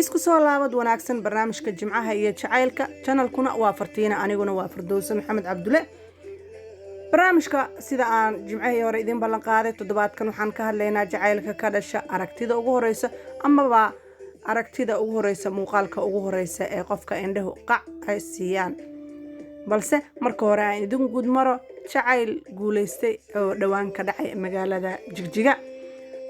isku soo laabad wanaagsan barnaamijka jimcaha iyo jacaylka channelkuna waa Fartiina aniguna waa Firdowsa Maxamed Cabdulle. barnaamijka sida aan jimcihii hore idin ballan qaaday toddobaadkan waxaan ka hadlaynaa jacaylka ka dhasha aragtida ugu horeysa amaba aragtida ugu horeysa muuqaalka ugu horeysa ee qofka indhahu qac ay siiyaan. balse marka hore aan idin guud maro jacayl guuleystay oo dhawaan ka dhacay magaalada Jigjiga.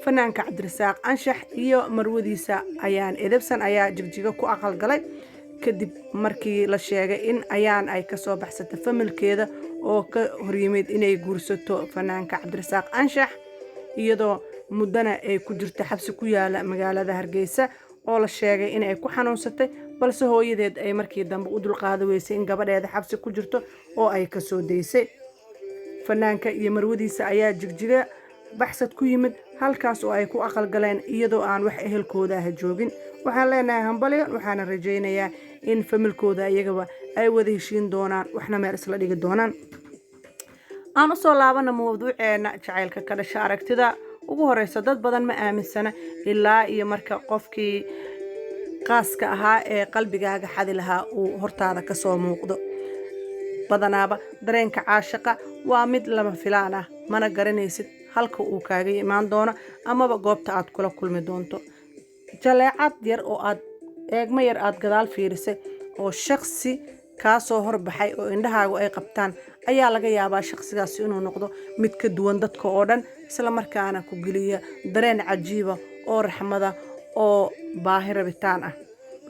fanaanka Cabdirasaaq Anshax iyo marwadiisa ayaan edebsan ayaa Jigjiga ku aqal galay kadib markii la sheegay in ayaan ay ka soo baxsatay familkeeda oo ka horyimid inay guursato fanaanka Cabdirasaaq Anshax iyadoo muddana ay ku jirto xabsi ku yaala magaalada Hargeysa oo la sheegay in ay ku xanuunsatay balse hooyadeed ay markii dambe u dulqaaday weysay in gabadheeda xabsi ku jirto oo ay ka soo deysay. fanaanka iyo marwadiisa ayaa Jigjiga baxsad ku yimid halkaas oo ay ku aqal galeen iyadoo aan wax ehelkooda ah joogin. waxaan leenahay hambalyo waxaan rajaynayaa in familkooda iyagaba ay wada heshiin doonaan waxna meel isla dhigi doonaan. aan u soo laabana mawduuceena jacaylka ka dhasha aragtida ugu horeysa dad badan ma aaminsana ilaa iyo marka qofkii qaaska ahaa ee qalbigaaga xadi lahaa uu hortaada ka soo muuqdo. badanaaba dareenka caashaqa waa mid lama filaan ah mana garanaysid halka uu kaaga imaan doono amaba goobta aad kula kulmi doonto. jaleecad yar oo aad eegma yar aad gadaal fiirisay oo shakhsi kaa soo horbaxay oo indhahaagu ay qabtaan ayaa laga yaabaa shakhsigaasi inuu noqdo mid ka duwan dadka oo dhan isla markaana ku geliya dareen cajiiba oo raxmada oo baahi rabitaan ah.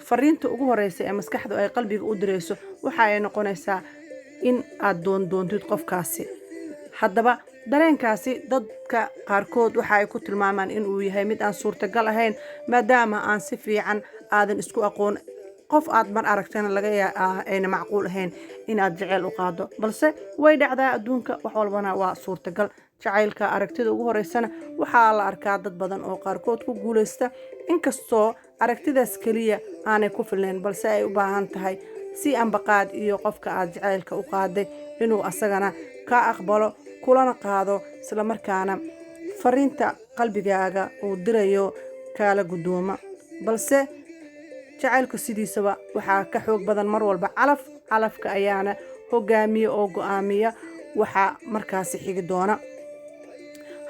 fariinta ugu horeysa ee maskaxdu ay qalbiga u direyso waxa ay noqonaysaa in aad doontid qofkaasi. haddaba dareenkaasi dadka qaarkood waxa ay ku tilmaamaan in uu yahay mid aan suurtagal ahayn maadaama aan si fiican aadan isku aqoon qof aad mar aragtana laga yaabaa macquul ahayn in aad jacayl u qaado balse way dhacdaa adduunka wax walbana waa suurtagal. jacaylka aragtida ugu horeysana waxaa la arkaa dad badan oo qaarkood ku guuleysta inkastoo aragtidaas kaliya aanay ku filnayn balse ay u baahan tahay si ambaqaad iyo qofka aad jacaylka u qaaday inuu asagana ka aqbalo kulana qaado isla markaana fariinta qalbigaaga uu dirayo kala gudooma. balse jacaylku sidiisaba waxaa ka xoog badan mar walba calafka ayaana hogaamiya oo go'aamiya waxa markaasi xigi doona.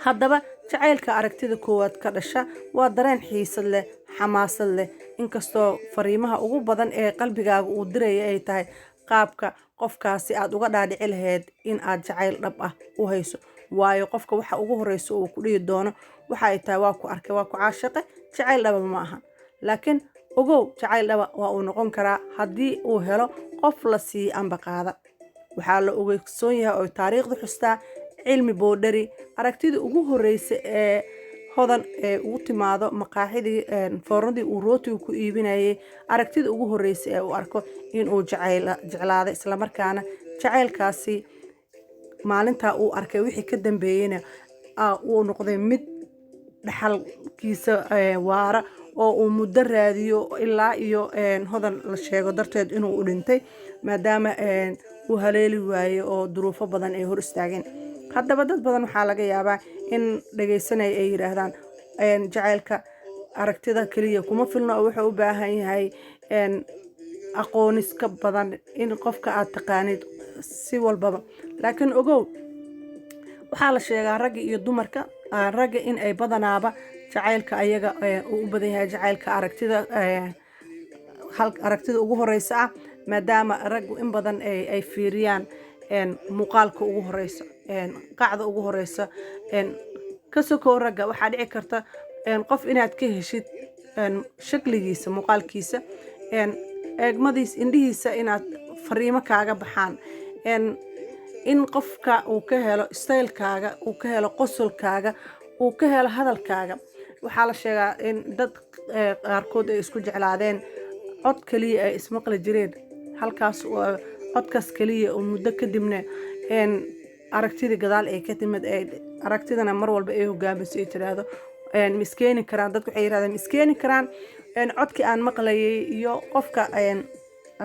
haddaba jacaylka aragtida koowaad ka dhasha waa dareen xiisad leh xamaasad leh inkastoo fariimaha ugu badan ee qalbigaaga uu diraya ay tahay qaabka qofkaasi aad uga dhaadhici lahayd in aad jacayl dhab ah u hayso. waayo qofka waxa ugu horeysa uu ku dhihi doono waxa ay tahay waa ku arkay waa ku caashaqe jacayl dhaba ma aha. laakiin ogow jacayl dhaba waa uu noqon karaa haddii uu helo qof la sii ambaqaada. waxaa la ogsoon yahay oo taariikhdu xustaa cilmi boodhari aragtida ugu horeysa ee hodan ee ugu timaado maqaaxidii foornadii uu rootiga ku iibinayay aragtida ugu horeysa ee uu arko inuu jeclaaday isla markaana jacaylkaasi maalintaa uu arkay wixii ka dambeeyayna uu noqday mid dhaxalkiisa waara oo uu muddo raadiyo ilaa iyo hodan la sheego darteed inuu u dhintay maadaama uu haleeli waaye oo duruufo badan ay hor istaageen. haddaba dad badan waxaa laga yaabaa in dhageysanaya ay yiraahdaan jacaylka aragtida kaliya kuma filno oo wuxuu u baahan yahay aqoonis ka badan in qofka aad taqaanid si walbaba. laakiin ogow waxaa la sheegaa ragga iyo dumarka ragga in ay badanaaba jacaylka ayaga u badan yahay jacaylka aragtida ugu horeysa ah maadaama raggu in badan ay fiiriyaan muuqaalka ugu horeysa qacda ugu horeysa ka sokoo ragga waxaa dhici karta qof inaad ka heshid shakligiisa muuqaalkiisa eegmadiisa indhihiisa inaad fariimo kaaga baxaan in qofka uu ka helo staylkaaga uu ka helo qosolkaaga uu ka helo hadalkaaga. waxaa la sheegaa in dad qaarkood ay isku jeclaadeen cod kaliya ay ismaqli jireen halkaas codkaas kaliya oo muddo kadibna aragtida gadaal ay ka timid aragtidana mar walba ay hogaamiso ay tiraahdo miskeeni karaan dadku waxay yiraahdaan miskeeni karaan codkii aan maqlayay iyo qofka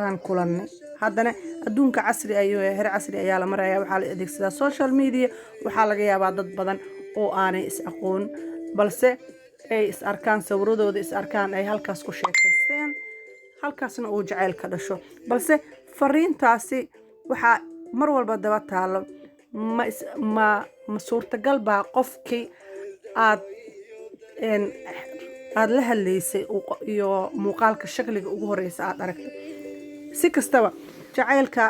aan kulannay. haddana adduunka casri ayuu heer casri ayaa la marayaa waxaa la adeegsadaa social media waxaa laga yaabaa dad badan oo aanay is aqoon balse ay is arkaan sawirradooda is arkaan ay halkaas ku sheekaysteen halkaasna uu jacayl ka dhasho. Balse fariintaasi waxaa mar walba daba taalo ma suurtagal baa qofkii aad la hadlaysay iyo muuqaalka shakliga ugu horeysa aad aragtay. Si kastaba jacaylka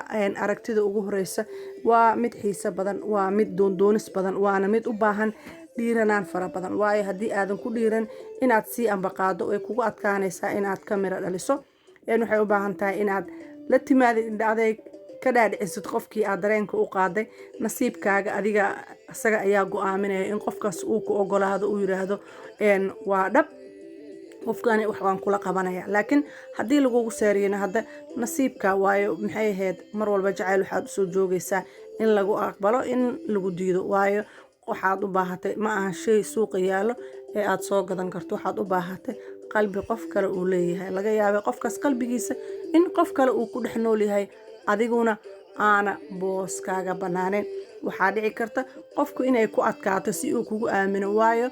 aragtida ugu horeysa waa mid xiiso badan, waa mid doondoonis badan, waana mid u baahan dhiiranaan fara badan. waayo haddii aadan ku dhiiran inaad sii ambaqaado way kugu adkaanaysaa inaad ka miro dhaliso. waxay u baahan tahay inaad la timaadid indha adeeg, ka dhaadhicisid qofkii aad dareenka u qaaday. nasiibkaaga adiga isaga ayaa go'aaminaya in qofkaas uu ku ogolaado, uu yiraahdo waa dhab qofkani wax waan kula qabanaya. laakiin haddii lagugu saariyana hadda nasiibka waayo, maxay ahayd mar walba jacayl waxaad usoo joogaysaa in lagu aqbalo, in lagu diido. waayo waxaad u baahatay ma aha shay suuqa yaallo ee aad soo gadan karto. waxaad u baahatay qalbi qof kale uu leeyahay. laga yaabay qofkaas qalbigiisa in qof kale uu ku dhex nool yahay, adiguna aana booskaaga banaaneen. waxaa dhici karta qofku inay ku adkaato si uu kugu aamino. waayo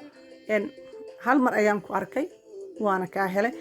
hal mar ayaan ku arkay waana kaa helay,